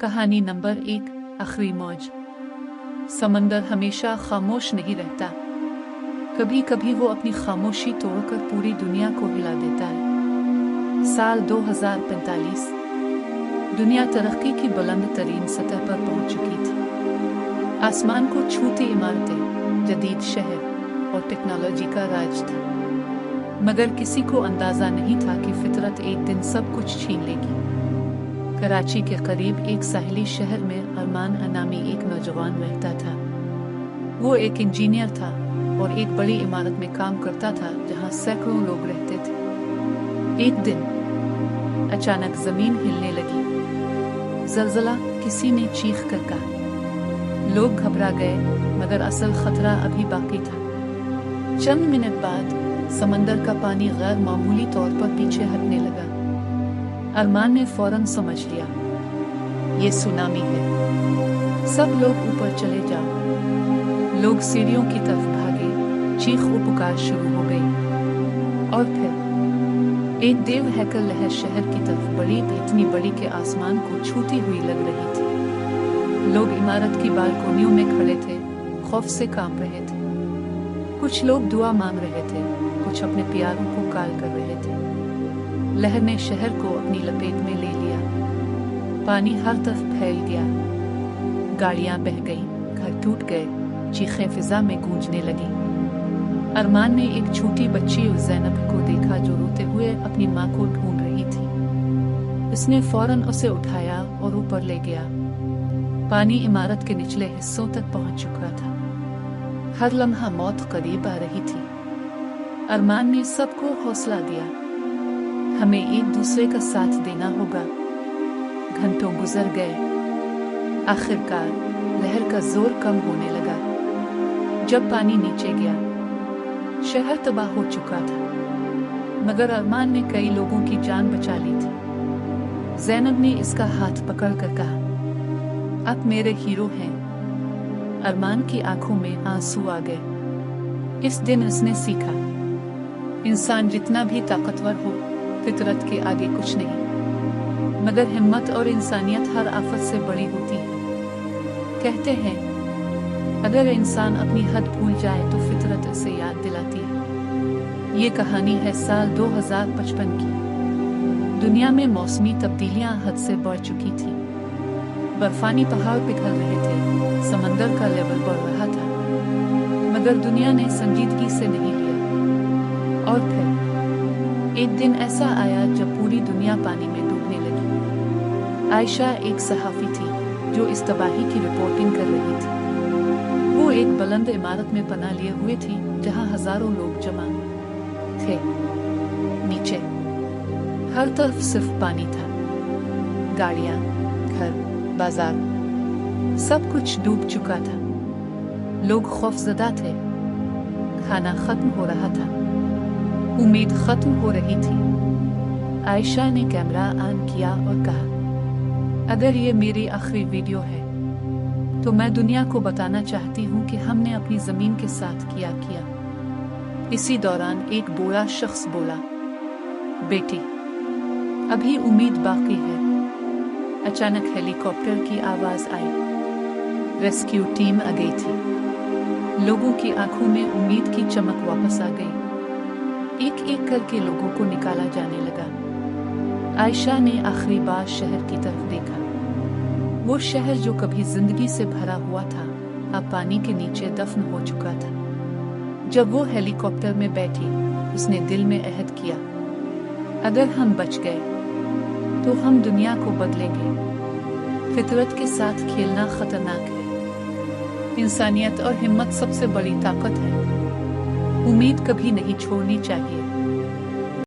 कहानी नंबर 1, आखिरी मौज। समंदर हमेशा खामोश नहीं रहता। कभी कभी वो अपनी खामोशी तोड़कर पूरी दुनिया को हिला देता है। साल 2045। दुनिया तरक्की की बुलंद तरीन सतह पर पहुंच चुकी थी। आसमान को छूती इमारतें, जदीद शहर और टेक्नोलॉजी का राज था। मगर किसी को अंदाजा नहीं था कि फितरत एक दिन सब कुछ छीन लेगी। कराची के करीब एक साहिली शहर में अरमान नामी एक नौजवान रहता था। वो एक इंजीनियर था और एक बड़ी इमारत में काम करता था जहां सैकड़ों लोग रहते थे। एक दिन अचानक जमीन हिलने लगी। जलजला, किसी ने चीख कर कहा। लोग घबरा गए, मगर असल खतरा अभी बाकी था। चंद मिनट बाद समंदर का पानी गैर मामूली तौर पर पीछे हटने लगा। अरमान ने फौरन समझ लिया, ये सुनामी है। सब लोग ऊपर चले जाओ। लोग सीढ़ियों की तरफ भागे, चीख पुकार शुरू हो गई। और फिर एक देव हैकल लहर शहर की तरफ बढ़ी, इतनी बड़ी के आसमान को छूती हुई लग रही थी। लोग इमारत की बालकोनियों में खड़े थे, खौफ से कांप रहे थे। कुछ लोग दुआ मांग रहे थे, कुछ अपने प्यारों को काल कर रहे थे। लहर ने शहर को अपनी लपेट में ले लिया। पानी हर तरफ फैल गया। गाड़ियां बह गईं, घर टूट गए, चीखें फिजा में गूंजने लगी। अरमान ने एक छोटी बच्ची ज़ैनब को देखा जो रोते हुए अपनी माँ को ढूंढ रही थी। उसने फौरन उसे उठाया और ऊपर ले गया। पानी इमारत के निचले हिस्सों तक पहुंच चुका था। हर लम्हा मौत करीब आ रही थी। अरमान ने सबको हौसला दिया, हमें एक दूसरे का साथ देना होगा। घंटों गुजर गए। आखिरकार लहर का जोर कम होने लगा। जब पानी नीचे गया, शहर तबाह हो चुका था, मगर अरमान ने कई लोगों की जान बचा ली थी। ज़ैनब ने इसका हाथ पकड़कर कहा, आप मेरे हीरो हैं। अरमान की आंखों में आंसू आ गए। इस दिन उसने सीखा, इंसान जितना भी ताकतवर हो, फितरत के आगे कुछ नहीं। मगर हिम्मत और इंसानियत हर आफत से बड़ी होती है। कहते हैं, अगर इंसान अपनी हद भूल जाए तो फितरत उसे याद दिलाती है। ये कहानी है साल 2055 की। दुनिया में मौसमी तब्दीलियां हद से बढ़ चुकी थी। बर्फानी पहाड़ पिघल रहे थे, समंदर का लेवल बढ़ रहा था, मगर दुनिया ने संजीदगी से नहीं लिया। और फिर एक दिन ऐसा आया जब पूरी दुनिया पानी में डूबने लगी। आयशा एक सहाफी थी जो इस तबाही की रिपोर्टिंग कर रही थी। वो एक बुलंद इमारत में पनाह लिए हुए थी जहां हजारों लोग जमा थे। नीचे हर तरफ सिर्फ पानी था। गाड़ियां, घर, बाजार, सब कुछ डूब चुका था। लोग खौफजदा थे। खाना खत्म हो रहा था, उम्मीद खत्म हो रही थी। आयशा ने कैमरा ऑन किया और कहा, अगर ये मेरी आखिरी वीडियो है तो मैं दुनिया को बताना चाहती हूँ कि हमने अपनी जमीन के साथ क्या किया। इसी दौरान एक बूढ़ा शख्स बोला, बेटी, अभी उम्मीद बाकी है। अचानक हेलीकॉप्टर की आवाज आई। रेस्क्यू टीम आ गई थी। लोगों की आंखों में उम्मीद की चमक वापस आ गई। एक एक करके लोगों को निकाला जाने लगा। आयशा ने आखिरी बार शहर की तरफ देखा। वो शहर जो कभी जिंदगी से भरा हुआ था, अब पानी के नीचे दफन हो चुका था। जब वो हेलीकॉप्टर में बैठी, उसने दिल में अहद किया, अगर हम बच गए तो हम दुनिया को बदलेंगे। फितरत के साथ खेलना खतरनाक है। इंसानियत और हिम्मत सबसे बड़ी ताकत है। उम्मीद कभी नहीं छोड़नी चाहिए।